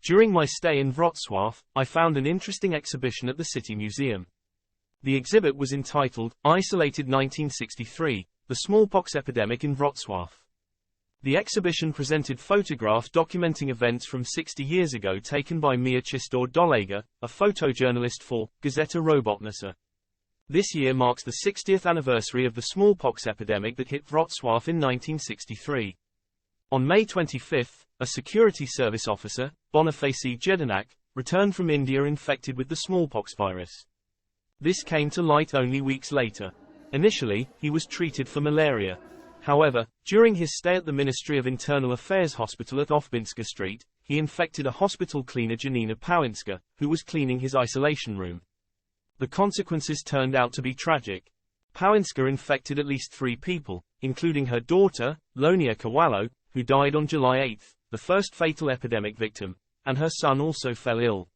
During my stay in Wrocław, I found an interesting exhibition at the City Museum. The exhibit was entitled, Isolated 1963, The Smallpox Epidemic in Wrocław. The exhibition presented photographs documenting events from 60 years ago taken by Mieczystaw Dolega, a photojournalist for Gazeta Robotnicza. This year marks the 60th anniversary of the smallpox epidemic that hit Wrocław in 1963. On May 25, a security service officer, Bonifacy Jedynak, returned from India infected with the smallpox virus. This came to light only weeks later. Initially, he was treated for malaria. However, during his stay at the Ministry of Internal Affairs hospital at Ofbinska Street, he infected a hospital cleaner, Janina Powinska, who was cleaning his isolation room. The consequences turned out to be tragic. Powinska infected at least 3 people, including her daughter, Lonia Kowalow, who died on July 8, the first fatal epidemic victim, and her son also fell ill.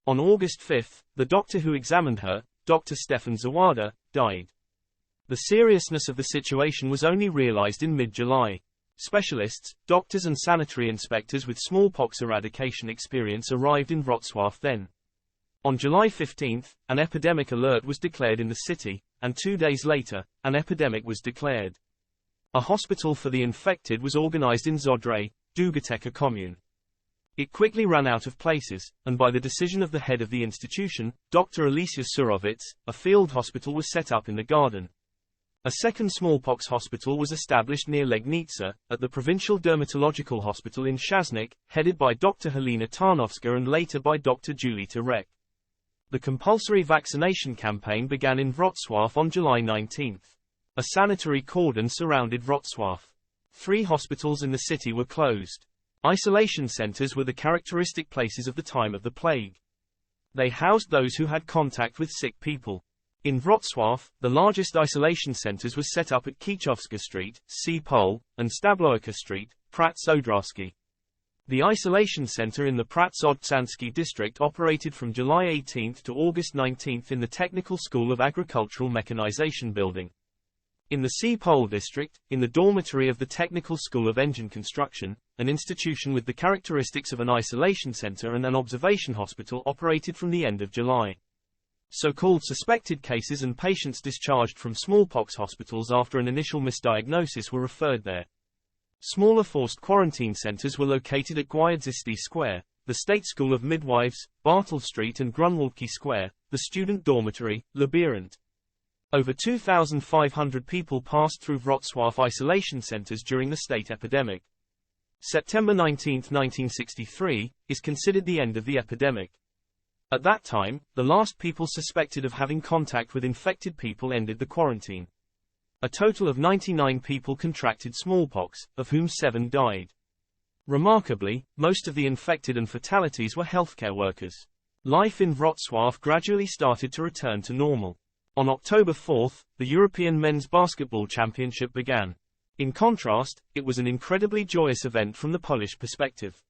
On August 5, the doctor who examined her, Dr. Stefan Zawada, died. The seriousness of the situation was only realized in mid-July. Specialists, doctors and sanitary inspectors with smallpox eradication experience arrived in Wrocław then. On July 15, an epidemic alert was declared in the city, and 2 days later, an epidemic was declared. A hospital for the infected was organized in Zodra, Dugateka commune. It quickly ran out of places, and by the decision of the head of the institution, Dr. Alicia Surowicz, a field hospital was set up in the garden. A second smallpox hospital was established near Legnica, at the Provincial Dermatological Hospital in Szaznik, headed by Dr. Halina Tarnowska and later by Dr. Julita Rek. The compulsory vaccination campaign began in Wrocław on July 19. A sanitary cordon surrounded Wrocław. 3 hospitals in the city were closed. Isolation centers were the characteristic places of the time of the plague. They housed those who had contact with sick people. In Wrocław, the largest isolation centers were set up at Kiczowska Street, Pole, and Stablowica Street, Prac Odrowski. The isolation center in the Prac Odrzański district operated from July 18 to August 19 in the Technical School of Agricultural Mechanization building. In the Pole district, in the dormitory of the Technical School of Engine Construction, an institution with the characteristics of an isolation center and an observation hospital operated from the end of July. So-called suspected cases and patients discharged from smallpox hospitals after an initial misdiagnosis were referred there. Smaller forced quarantine centers were located at Gwiazdowski Square, the State School of Midwives, Bartle Street and Grunwaldki Square, the student dormitory, Labyrinth. Over 2,500 people passed through Wrocław isolation centers during the state epidemic. September 19, 1963, is considered the end of the epidemic. At that time, the last people suspected of having contact with infected people ended the quarantine. A total of 99 people contracted smallpox, of whom 7 died. Remarkably, most of the infected and fatalities were healthcare workers. Life in Wrocław gradually started to return to normal. On October 4, the European Men's Basketball Championship began. In contrast, it was an incredibly joyous event from the Polish perspective.